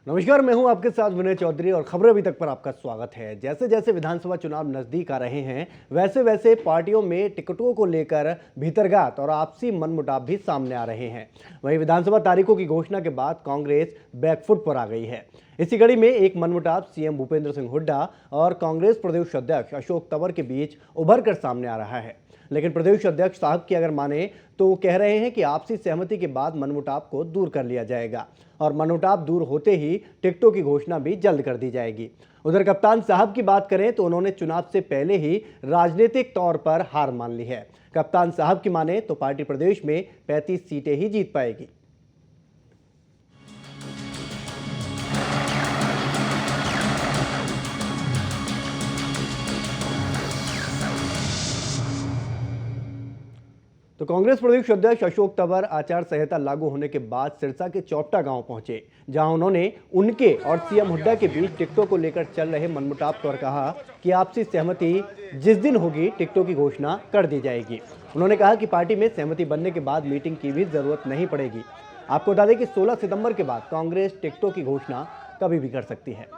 नमस्कार, मैं हूं आपके साथ विनय चौधरी और खबरें अभी तक पर आपका स्वागत है। जैसे जैसे विधानसभा चुनाव नजदीक आ रहे हैं वैसे वैसे पार्टियों में टिकटों को लेकर भीतरघात और आपसी मनमुटाव भी सामने आ रहे हैं। वहीं विधानसभा तारीखों की घोषणा के बाद कांग्रेस बैकफुट पर आ गई है। इसी कड़ी में एक मनमुटाव सीएम भूपेंद्र सिंह हुड्डा और कांग्रेस प्रदेश अध्यक्ष अशोक तंवर के बीच उभर कर सामने आ रहा है। लेकिन प्रदेश अध्यक्ष साहब की अगर माने तो वो कह रहे हैं कि आपसी सहमति के बाद मनमुटाव को दूर कर लिया जाएगा और मनमुटाव दूर होते ही टिकटों की घोषणा भी जल्द कर दी जाएगी। उधर कप्तान साहब की बात करें तो उन्होंने चुनाव से पहले ही राजनीतिक तौर पर हार मान ली है। कप्तान साहब की माने तो पार्टी प्रदेश में 35 सीटें ही जीत पाएगी। तो कांग्रेस प्रदेश अध्यक्ष अशोक तंवर आचार संहिता लागू होने के बाद सिरसा के चौपटा गांव पहुंचे, जहां उन्होंने उनके और सीएम हुड्डा के बीच टिकटों को लेकर चल रहे मनमुटाव पर कहा कि आपसी सहमति जिस दिन होगी टिकटों की घोषणा कर दी जाएगी। उन्होंने कहा कि पार्टी में सहमति बनने के बाद मीटिंग की भी जरूरत नहीं पड़ेगी। आपको बता दें कि 16 सितंबर के बाद कांग्रेस टिकटों की घोषणा कभी भी कर सकती है।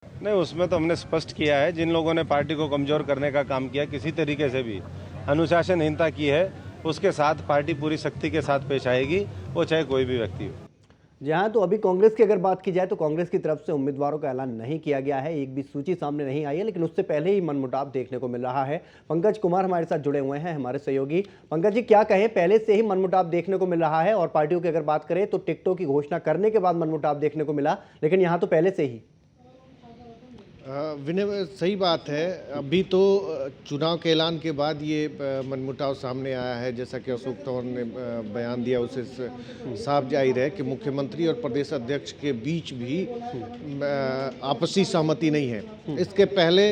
नहीं, उसमें तो हमने स्पष्ट किया है, जिन लोगों ने पार्टी को कमजोर करने का काम किया, किसी तरीके से भी अनुशासनहीनता की है, उसके साथ पार्टी पूरी सख्ती के साथ पेश आएगी, वो चाहे कोई भी व्यक्ति हो। जहां तो अभी कांग्रेस की अगर बात की जाए तो कांग्रेस की तरफ से उम्मीदवारों का ऐलान नहीं किया गया है, एक भी सूची सामने नहीं आई है, लेकिन उससे पहले ही मनमुटाव देखने को मिल रहा है। पंकज कुमार हमारे साथ जुड़े हुए हैं, हमारे सहयोगी। पंकज जी, क्या कहें, पहले से ही मनमुटाव देखने को मिल रहा है और पार्टियों की अगर बात करें तो टिकटों की घोषणा करने के बाद मनमुटाव देखने को मिला, लेकिन यहाँ तो पहले से ही। विनय, सही बात है। अभी तो चुनाव के ऐलान के बाद ये मनमुटाव सामने आया है। जैसा कि अशोक तंवर ने बयान दिया, उससे साफ जाहिर है कि मुख्यमंत्री और प्रदेश अध्यक्ष के बीच भी आपसी सहमति नहीं है। इसके पहले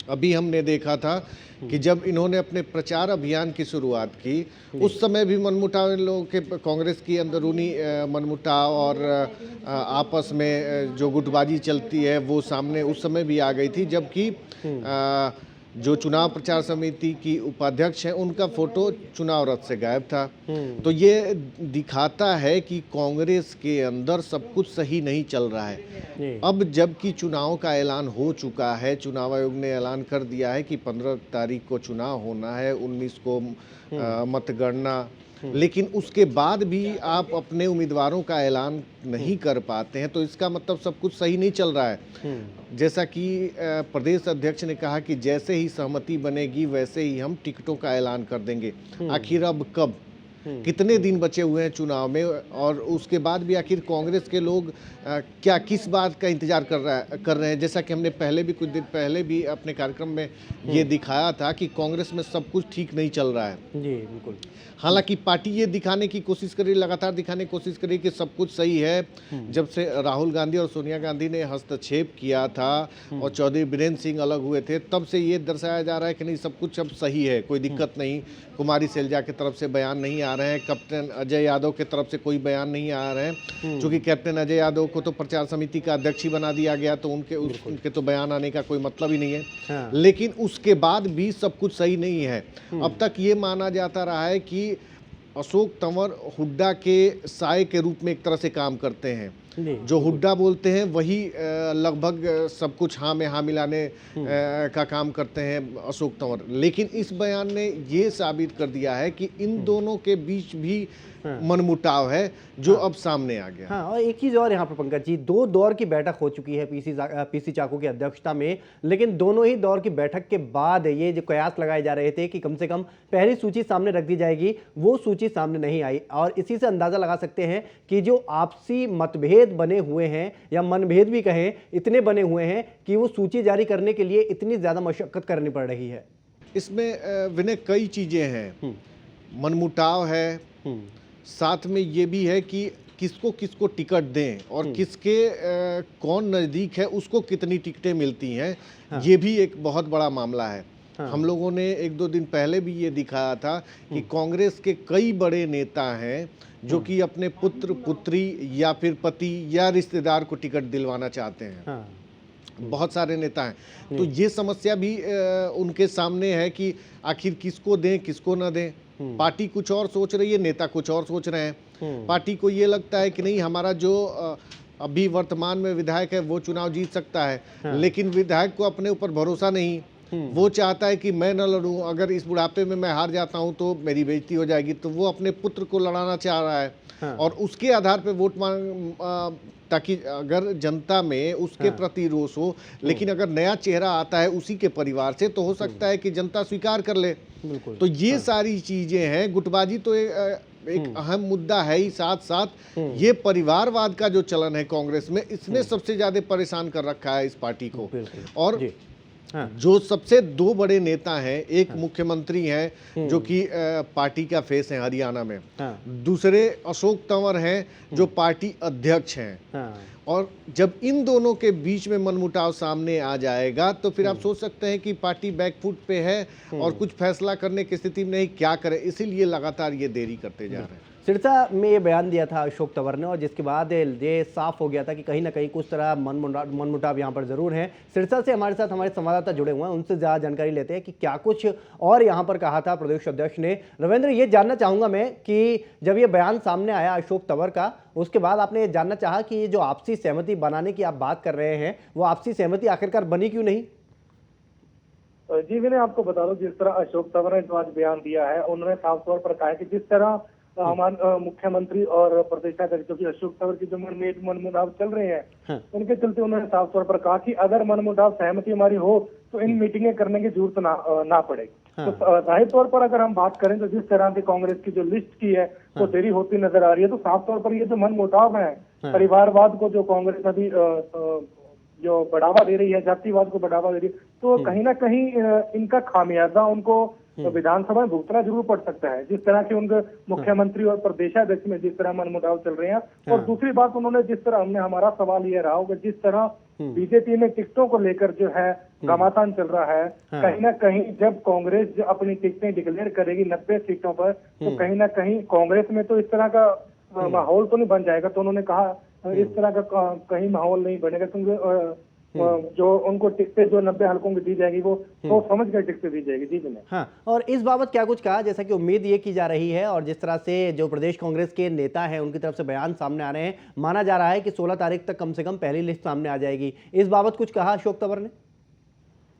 अभी हमने देखा था कि जब इन्होंने अपने प्रचार अभियान की शुरुआत की, उस समय भी मनमुटाव, इन लोगों के कांग्रेस की अंदरूनी मनमुटाव और आपस में जो गुटबाजी चलती है वो सामने उस समय भी आ गई थी, जबकि जो चुनाव प्रचार समिति की उपाध्यक्ष हैं उनका फोटो चुनाव रथ से गायब था। तो ये दिखाता है कि कांग्रेस के अंदर सब कुछ सही नहीं चल रहा है। अब जबकि चुनाव का ऐलान हो चुका है, चुनाव आयोग ने ऐलान कर दिया है कि 15 तारीख को चुनाव होना है, 19 को मतगणना, लेकिन उसके बाद भी आप अपने उम्मीदवारों का ऐलान नहीं कर पाते हैं, तो इसका मतलब सब कुछ सही नहीं चल रहा है। जैसा कि प्रदेश अध्यक्ष ने कहा कि जैसे ही सहमति बनेगी वैसे ही हम टिकटों का ऐलान कर देंगे। आखिर अब कब, कितने दिन बचे हुए हैं चुनाव में, और उसके बाद भी आखिर कांग्रेस के लोग क्या किस बात का इंतजार कर रहे हैं। जैसा कि हमने पहले भी, कुछ दिन पहले भी अपने कार्यक्रम में ये दिखाया था कि कांग्रेस में सब कुछ ठीक नहीं चल रहा है। जी बिल्कुल। हालांकि पार्टी ये दिखाने की कोशिश करी, लगातार दिखाने की कोशिश करी कि सब कुछ सही है। जब से राहुल गांधी और सोनिया गांधी ने हस्तक्षेप किया था और चौधरी बीरेंद्र सिंह अलग हुए थे, तब से ये दर्शाया जा रहा है कि नहीं, सब कुछ अब सही है, कोई दिक्कत नहीं। कुमारी सैलजा की तरफ से बयान नहीं आ रहे हैं, कैप्टन अजय यादव की तरफ से कोई बयान नहीं आ रहे हैं, क्योंकि कैप्टन अजय यादव को तो प्रचार समिति का अध्यक्ष ही बना दिया गया, तो उनके तो बयान आने का कोई मतलब ही नहीं है। हाँ। लेकिन उसके बाद भी सब कुछ सही नहीं है। अब तक ये माना जाता रहा है कि अशोक तंवर हुड्डा के साए के रूप में एक तरह से काम करते हैं। जो हुड्डा बोलते हैं वही लगभग सब कुछ हाँ में हाँ मिलाने का काम करते हैं अशोक तंवर। लेकिन इस बयान ने ये साबित कर दिया है कि इन दोनों के बीच भी मनमुटाव है, जो अब सामने आ गया। हाँ, और एक चीज़ और यहाँ पर पंकज जी, 2 दौर की बैठक हो चुकी है पीसी चाको की अध्यक्षता में, लेकिन दोनों ही दौर की बैठक के बाद ये जो कयास लगाए जा रहे थे कि कम से कम पहली सूची सामने रख दी जाएगी, वो सूची सामने नहीं आई। और इसी से अंदाज़ा लगा सकते हैं कि जो आपसी मतभेद बने हुए हैं या मनभेद भी कहें, इतने बने हुए हैं कि वो सूची जारी करने के लिए इतनी ज़्यादा मशक्कत करनी पड़ रही है। इसमें विनय कई चीज़ें हैं, मनमुटाव है, साथ में ये भी है कि किसको किसको टिकट दें और किसके कौन नज़दीक है उसको कितनी टिकटें मिलती हैं। ये भी एक बहुत बड़ा मामला है। हम लोगों ने एक दो दिन पहले भी ये दिखाया था कि कांग्रेस के कई बड़े नेता हैं जो कि अपने पुत्र पुत्री या फिर पति या रिश्तेदार को टिकट दिलवाना चाहते हैं। हाँ, बहुत सारे नेता हैं, तो ये समस्या भी उनके सामने है कि आखिर किसको दें किसको ना दें। पार्टी कुछ और सोच रही है, नेता कुछ और सोच रहे हैं। पार्टी को ये लगता है कि नहीं, हमारा जो अभी वर्तमान में विधायक है वो चुनाव जीत सकता है, लेकिन विधायक को अपने ऊपर भरोसा नहीं। वो चाहता है कि मैं न लड़ूं, अगर इस बुढ़ापे में मैं हार जाता हूं तो मेरी बेइज्जती हो जाएगी, तो वो अपने पुत्र को लड़ाना चाह रहा है। और उसके आधार पे वोट मांग, ताकि अगर जनता में उसके प्रति रोष हो, लेकिन अगर नया चेहरा आता है उसी के परिवार से, तो हो सकता है कि जनता स्वीकार कर ले। तो ये सारी चीजें हैं। गुटबाजी तो एक अहम मुद्दा है ही, साथ साथ ये परिवारवाद का जो चलन है कांग्रेस में, इसने सबसे ज्यादा परेशान कर रखा है इस पार्टी को। और जो सबसे दो बड़े नेता हैं, एक मुख्यमंत्री हैं जो कि पार्टी का फेस है हरियाणा में, दूसरे अशोक तंवर हैं जो पार्टी अध्यक्ष हैं। और जब इन दोनों के बीच में मनमुटाव सामने आ जाएगा तो फिर आप सोच सकते हैं कि पार्टी बैकफुट पे है और कुछ फैसला करने की स्थिति में नहीं, क्या करे। इसीलिए लगातार ये देरी करते जा रहे हैं। सिरसा में ये बयान दिया था अशोक तंवर ने, और जिसके बाद ये साफ हो गया था कि कहीं ना कहीं कुछ तरह मनमुटाव यहाँ पर जरूर है। सिरसा से हमारे साथ हमारे संवाददाता जुड़े हुए हैं, उनसे ज़्यादा जानकारी लेते हैं कि क्या कुछ और यहाँ पर कहा था प्रदेश अध्यक्ष ने। रविंद्र, ये जानना चाहूँगा मैं कि जब ये बयान सामने आया अशोक तंवर का, उसके बाद आपने ये जानना चाहा कि ये जो आपसी सहमति बनाने की आप बात कर रहे हैं, वो आपसी सहमति आखिरकार बनी क्यों नहीं? जी, मैंने आपको बता दूं, जिस तरह अशोक तंवर ने जो आज बयान दिया है, उन्होंने साफ तौर पर कहा है कि जिस तरह हमारे मुख्यमंत्री और प्रदेशाध्यक्ष जो कि अशोक तंवर की जो मनमुटाव चल रहे हैं, उनके चलते उन्होंने साफ तौर पर कहा कि अगर मनमुटाव सहमति हमारी हो तो इन मीटिंगें करने की जरूरत ना पड़े। तो जाहिर तौर पर अगर हम बात करें तो जिस तरह से कांग्रेस की जो लिस्ट की है वो देरी होती नजर आ रही है, तो साफ तौर पर ये जो मनमुटाव है, परिवारवाद को जो कांग्रेस अभी जो बढ़ावा दे रही है, जातिवाद को बढ़ावा दे रही है, तो कहीं ना कहीं इनका खामियाजा उनको विधानसभा में भुगतना जरूर पड़ सकता है। जिस तरह के उनके मुख्यमंत्री और प्रदेशाध्यक्ष में जिस तरह मनमुटाव चल रहे हैं। और दूसरी बात, उन्होंने जिस तरह, हमारा सवाल ये रहा होगा, जिस तरह बीजेपी में टिकटों को लेकर जो है घमासान चल रहा है, कहीं ना कहीं जब कांग्रेस जो अपनी टिकटें डिक्लेयर करेगी 90 सीटों पर, तो कहीं ना कहीं कांग्रेस में तो इस तरह का माहौल तो नहीं बन जाएगा। तो उन्होंने कहा इस तरह का कहीं माहौल नहीं बनेगा, क्योंकि जो उनको टिकटें जो 90 हल्कों की दी जाएगी वो तो समझ कर टिकटें दी जाएगी। जी मैंने हाँ, और इस बाबत क्या कुछ कहा, जैसा कि उम्मीद ये की जा रही है और जिस तरह से जो प्रदेश कांग्रेस के नेता हैं उनकी तरफ से बयान सामने आ रहे हैं, माना जा रहा है कि 16 तारीख तक कम से कम पहली लिस्ट सामने आ जाएगी। इस बाबत कुछ कहा अशोक तंवर ने?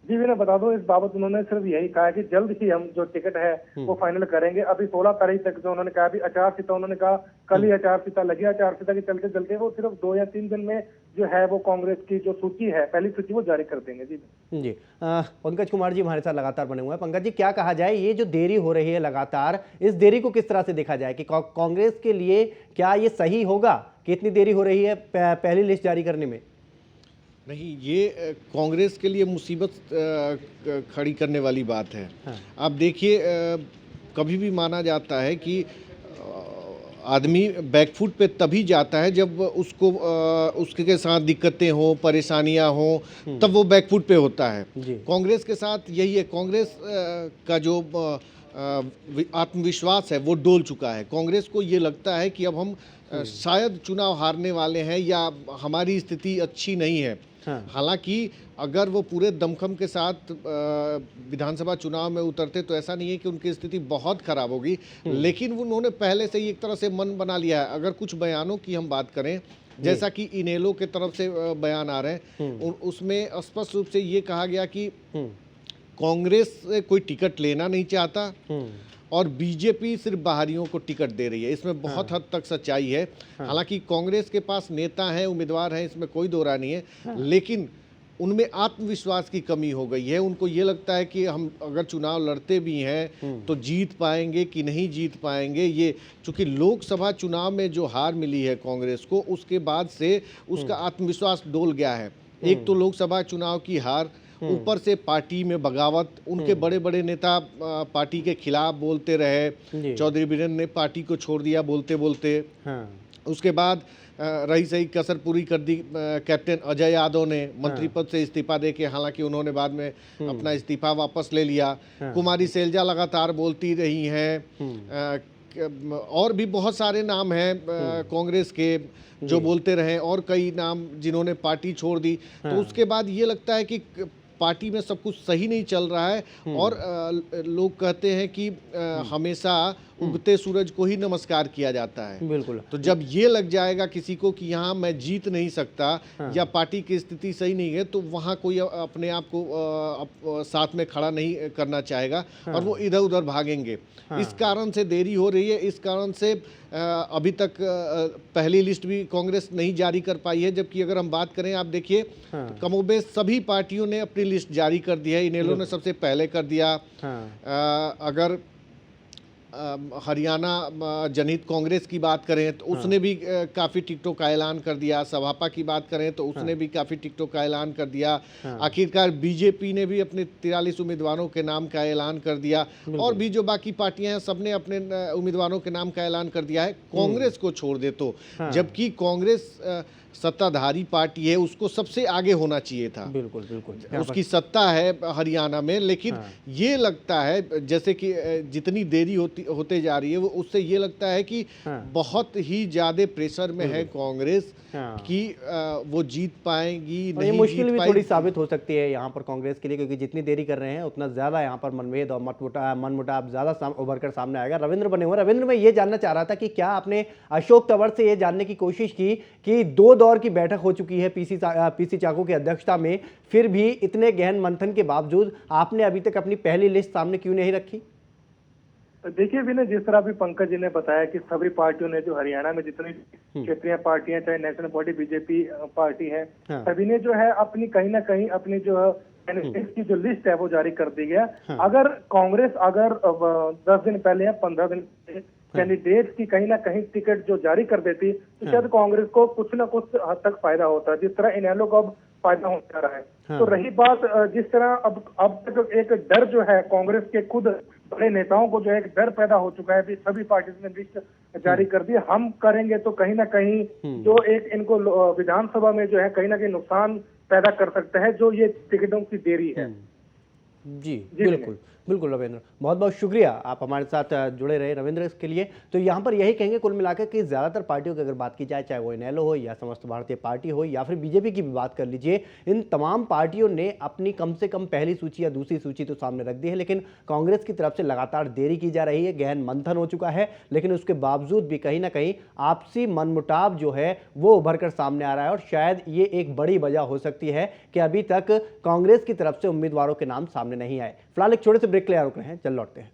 जी, मैंने बता दो, इस बाबत उन्होंने सिर्फ यही कहा है कि जल्द ही हम जो टिकट है वो फाइनल करेंगे। अभी 16 तारीख तक जो उन्होंने कहा, अभी आचार संहिता, उन्होंने कहा कल ही आचार संहिता लगी, आचार संहिता के चलते चलते वो सिर्फ 2 या 3 दिन में जो है वो कांग्रेस की जो सूची है, पहली सूची, वो जारी कर देंगे। जी पंकज कुमार जी हमारे साथ लगातार बने हुए हैं। पंकज जी, क्या कहा जाए, ये जो देरी हो रही है लगातार, इस देरी को किस तरह से देखा जाए कि कांग्रेस के लिए क्या ये सही होगा कि इतनी देरी हो रही है पहली लिस्ट जारी करने में? नहीं, ये कांग्रेस के लिए मुसीबत खड़ी करने वाली बात है। आप देखिए, कभी भी माना जाता है कि आदमी बैकफुट पे तभी जाता है जब उसको उसके साथ दिक्कतें हो, परेशानियां हो, तब वो बैकफुट पे होता है। कांग्रेस के साथ यही है। कांग्रेस का जो आत्मविश्वास है वो डोल चुका है। कांग्रेस को ये लगता है कि अब हम शायद चुनाव हारने वाले हैं या हमारी स्थिति अच्छी नहीं है। हालांकि अगर वो पूरे दमखम के साथ विधानसभा चुनाव में उतरते तो ऐसा नहीं है कि उनकी स्थिति बहुत खराब होगी, लेकिन उन्होंने पहले से ही एक तरह से मन बना लिया है। अगर कुछ बयानों की हम बात करें, जैसा कि इनेलो के तरफ से बयान आ रहे हैं, उसमें स्पष्ट रूप से ये कहा गया कि कांग्रेस से कोई टिकट लेना नहीं चाहता और बीजेपी सिर्फ बाहरियों को टिकट दे रही है। इसमें बहुत हद तक सच्चाई है। हालांकि कांग्रेस के पास नेता हैं, उम्मीदवार हैं, इसमें कोई दो राय नहीं है, लेकिन उनमें आत्मविश्वास की कमी हो गई है। उनको ये लगता है कि हम अगर चुनाव लड़ते भी हैं तो जीत पाएंगे कि नहीं जीत पाएंगे। ये चूंकि लोकसभा चुनाव में जो हार मिली है कांग्रेस को, उसके बाद से उसका आत्मविश्वास डोल गया है। एक तो लोकसभा चुनाव की हार, ऊपर से पार्टी में बगावत, उनके बड़े बड़े नेता पार्टी के खिलाफ बोलते रहे। चौधरी बीरेंद्र ने पार्टी को छोड़ दिया बोलते बोलते। उसके बाद रही सही कसर पूरी कर दी कैप्टन अजय यादव ने मंत्री पद से इस्तीफा देके, हालांकि उन्होंने बाद में अपना इस्तीफा वापस ले लिया। कुमारी सैलजा लगातार बोलती रही हैं। और भी बहुत सारे नाम हैं कांग्रेस के जो बोलते रहे, और कई नाम जिन्होंने पार्टी छोड़ दी। तो उसके बाद ये लगता है कि पार्टी में सब कुछ सही नहीं चल रहा है, और लोग कहते हैं कि हमेशा उगते सूरज को ही नमस्कार किया जाता है। बिल्कुल। तो जब ये लग जाएगा किसी को कि यहाँ मैं जीत नहीं सकता या पार्टी की स्थिति सही नहीं है, तो वहाँ कोई अपने आप को साथ में खड़ा नहीं करना चाहेगा और वो इधर उधर भागेंगे। इस कारण से देरी हो रही है। इस कारण से अभी तक पहली लिस्ट भी कांग्रेस नहीं जारी कर पाई है, जबकि अगर हम बात करें, आप देखिए कमोबेश सभी पार्टियों ने अपनी लिस्ट जारी कर दी है। इनेलो ने सबसे पहले कर दिया। अगर हरियाणा जनहित कांग्रेस की बात करें तो उसने भी काफ़ी टिकटों का ऐलान कर दिया। सभापा की बात करें तो उसने भी काफ़ी टिकटों का ऐलान कर दिया। आखिरकार बीजेपी ने भी अपने 43 उम्मीदवारों के नाम का ऐलान कर दिया, और भी जो बाकी पार्टियां हैं सबने अपने उम्मीदवारों के नाम का ऐलान कर दिया है, कांग्रेस को छोड़ दे तो। जबकि कांग्रेस सत्ताधारी पार्टी है, उसको सबसे आगे होना चाहिए था। बिल्कुल बिल्कुल। उसकी सत्ता है हरियाणा में, लेकिन ये लगता है जैसे कि जितनी देरी होते जा रही है, वो उससे ये लगता है कि बहुत ही ज्यादा प्रेशर में है कांग्रेस कि वो जीत पाएंगी नहीं। ये मुश्किल भी थोड़ी साबित हो सकती है यहाँ पर कांग्रेस के लिए, क्योंकि जितनी देरी कर रहे हैं उतना ज्यादा यहाँ पर मनभेद और मनमुटाव ज्यादा उभर कर सामने आएगा। रविंद्र बने हुए। रविंद्र, मैं ये जानना चाह रहा था कि क्या आपने अशोक तंवर से ये जानने की कोशिश की कि 2 दौर की बैठक हो चुकी है पीसी चाको की अध्यक्षता में, फिर भी इतने गहन मंथन के बावजूद आपने अभी तक अपनी पहली लिस्ट सामने क्यों नहीं रखी? देखिए विनय, जिस तरह अभी पंकज जी ने बताया कि सभी पार्टियों ने, जो हरियाणा में जितनी क्षेत्रीय पार्टियां, चाहे नेशनल पार्टी, बीजेपी पार्टी है, सभी ने जो है अपनी कहीं ना कहीं अपनी जो कैंडिडेट की जो लिस्ट है वो जारी कर दी गया। अगर कांग्रेस 10 दिन पहले या 15 दिन कैंडिडेट की कहीं ना कहीं टिकट जो जारी कर देती, तो शायद कांग्रेस को कुछ ना कुछ हद तक फायदा होता, जिस तरह इनेलो को अब फायदा होता रहा है। तो रही बात जिस तरह अब तक एक डर जो है कांग्रेस के खुद बड़े नेताओं को, जो है एक डर पैदा हो चुका है, सभी पार्टी ने लिस्ट जारी कर दी, हम करेंगे तो कहीं ना कहीं जो एक इनको विधानसभा में जो है कहीं ना कहीं नुकसान पैदा कर सकता है, जो ये टिकटों की देरी है। जी बिल्कुल बिल्कुल रविंद्र, बहुत बहुत शुक्रिया आप हमारे साथ जुड़े रहे रविंद्र इसके लिए। तो यहाँ पर यही कहेंगे कुल मिलाकर कि ज़्यादातर पार्टियों की अगर बात की जाए, चाहे वो इनेलो हो या समस्त भारतीय पार्टी हो या फिर बीजेपी की भी बात कर लीजिए, इन तमाम पार्टियों ने अपनी कम से कम पहली सूची या दूसरी सूची तो सामने रख दी है, लेकिन कांग्रेस की तरफ से लगातार देरी की जा रही है। गहन मंथन हो चुका है, लेकिन उसके बावजूद भी कहीं ना कहीं आपसी मनमुटाव जो है वो उभर कर सामने आ रहा है, और शायद ये एक बड़ी वजह हो सकती है कि अभी तक कांग्रेस की तरफ से उम्मीदवारों के नाम सामने नहीं आए। फिलहाल एक छोटे से ब्रेक ले रुक रहे हैं, चल लौटते हैं।